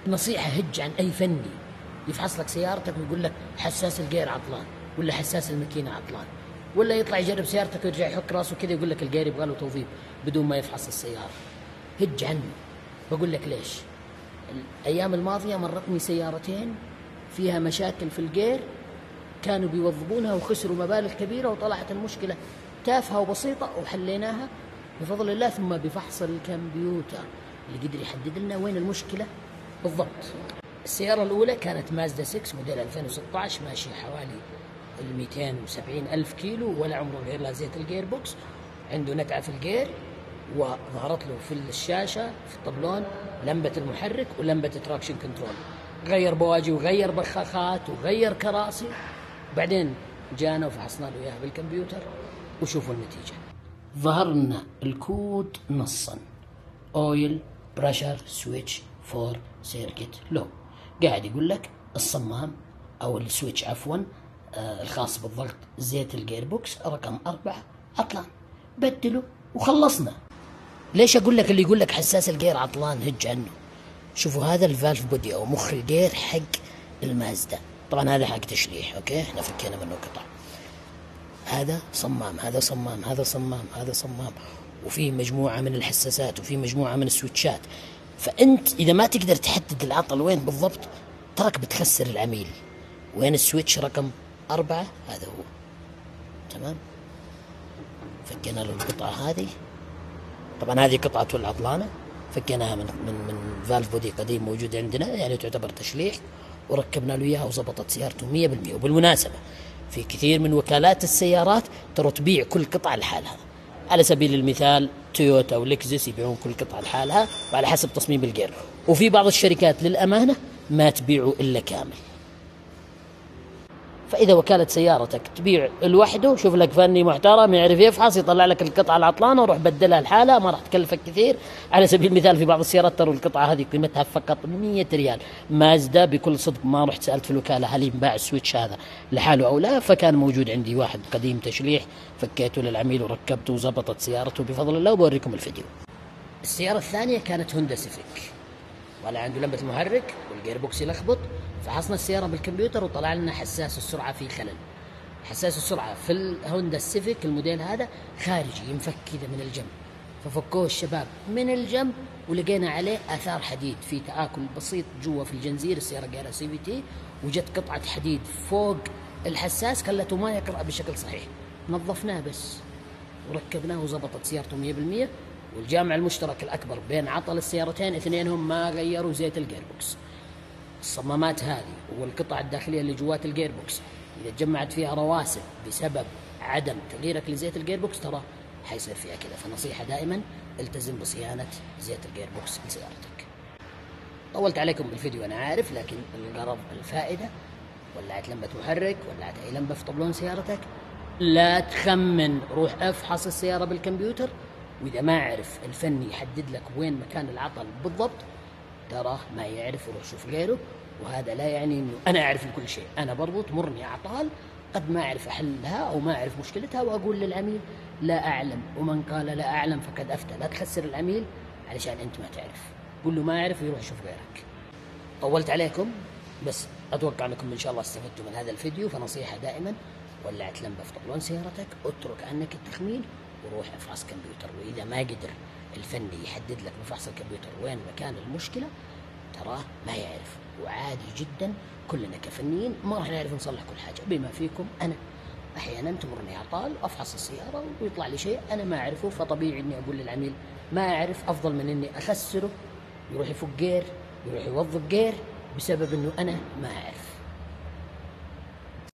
نصيحة هج عن أي فني يفحص لك سيارتك ويقول لك حساس الجير عطلان ولا حساس الماكينة عطلان، ولا يطلع يجرب سيارتك ويرجع يحك راسه كذا يقول لك الجير يبغى له توظيف بدون ما يفحص السيارة. هج عني. بقول لك ليش. الأيام الماضية مرتني سيارتين فيها مشاكل في الجير كانوا بيوظبونها وخسروا مبالغ كبيرة، وطلعت المشكلة تافهة وبسيطة وحليناها بفضل الله، ثم بفحص الكمبيوتر اللي قدر يحدد لنا وين المشكلة بالضبط. السيارة الأولى كانت مازدا 6 موديل 2016 ماشية حوالي 270 ألف كيلو ولا عمره غير لا زيت الجير بوكس، عنده نتعة في الجير، وظهرت له في الشاشة في الطبلون لمبة المحرك ولمبة تراكشن كنترول. غير بواجي وغير بخاخات وغير كراسي، بعدين جانا وفحصنا له إياها بالكمبيوتر وشوفوا النتيجة. ظهر لنا الكود نصا اويل بريشر سويتش فور سيركت لو، قاعد يقول لك الصمام او السويتش عفوا الخاص بالضغط زيت الجير بوكس رقم 4 عطلان، بدله وخلصنا. ليش اقول لك اللي يقول لك حساس الجير عطلان هج عنه. شوفوا هذا الفالف بودي او مخ الجير حق المازدا، طبعا هذا حق تشليح، اوكي احنا فكينا منه قطع. هذا صمام، هذا صمام، هذا صمام، هذا صمام، وفي مجموعة من الحساسات وفي مجموعة من السويتشات. فأنت إذا ما تقدر تحدد العطل وين بالضبط ترك بتخسر العميل. وين السويتش رقم 4 هذا هو، تمام. فكينا له القطعة هذه، طبعا هذه قطعته العطلانة، فكيناها من فالف بودي قديم موجود عندنا يعني تعتبر تشليح، وركبنا له إياها وزبطت سيارته 100%. وبالمناسبة في كثير من وكالات السيارات ترى تبيع كل قطعة لحالها، على سبيل المثال تويوتا ولكزس يبيعون كل قطعة لحالها وعلى حسب تصميم الجير، وفي بعض الشركات للأمانة ما تبيعه إلا كامل. فإذا وكالة سيارتك تبيع لوحده، شوف لك فني محترم يعرف يفحص يطلع لك القطعة العطلانة وروح بدلها لحالها، ما راح تكلفك كثير. على سبيل المثال في بعض السيارات ترى القطعة هذه قيمتها فقط 100 ريال. مازدا بكل صدق ما رحت سألت في الوكالة هل ينباع السويتش هذا لحاله أو لا، فكان موجود عندي واحد قديم تشليح فكيته للعميل وركبته وزبطت سيارته بفضل الله، وبوريكم الفيديو. السيارة الثانية كانت هوندا سيفيك، ولا عنده لمبة المحرك والجير بوكس يلخبط. فحصنا السيارة بالكمبيوتر وطلع لنا حساس السرعة فيه خلل. حساس السرعة في الهوندا السيفيك الموديل هذا خارجي ينفك كذا من الجنب، ففكوه الشباب من الجنب ولقينا عليه آثار حديد، في تآكل بسيط جوا في الجنزير. السيارة قالها سي في تي، وجت قطعة حديد فوق الحساس خلته ما يقرأ بشكل صحيح. نظفناه بس وركبناه وزبطت سيارته 100%. والجامع المشترك الأكبر بين عطل السيارتين اثنينهم ما غيروا زيت الجير بوكس. الصمامات هذه والقطع الداخلية اللي جوات الجير بوكس إذا تجمعت فيها رواسب بسبب عدم تغييرك لزيت الجير بوكس ترى حيصير فيها كذا. فنصيحة دائما التزم بصيانة زيت الجير بوكس لسيارتك. طولت عليكم بالفيديو أنا عارف، لكن الغرض الفائدة. ولعت لمبة محرك، ولعت أي لمبة في طبلون سيارتك، لا تخمن، روح افحص السيارة بالكمبيوتر. وإذا ما عرف الفني يحدد لك وين مكان العطل بالضبط تراه ما يعرف، وروح شوف غيره. وهذا لا يعني انه انا اعرف كل شيء، انا برضو تمرني اعطال قد ما اعرف احلها او ما اعرف مشكلتها، واقول للعميل لا اعلم، ومن قال لا اعلم فقد افتى. لا تخسر العميل علشان انت ما تعرف، قول له ما اعرف ويروح يشوف غيرك. طولت عليكم، بس اتوقع انكم ان شاء الله استفدتوا من هذا الفيديو. فنصيحة دائما، ولعت لمبة في طبلون سيارتك اترك عنك التخمين وروح افحص كمبيوتر. واذا ما قدر الفني يحدد لك بفحص الكمبيوتر وين مكان المشكلة تراه ما يعرف، وعادي جدا. كلنا كفنيين ما راح نعرف نصلح كل حاجة، بما فيكم أنا. أحيانا تمرني أعطال أفحص السيارة ويطلع لي شيء أنا ما أعرفه، فطبيعي إني أقول للعميل ما أعرف، أفضل من إني أخسره يروح يفك جير يروح يوظف جير بسبب إنه أنا ما أعرف.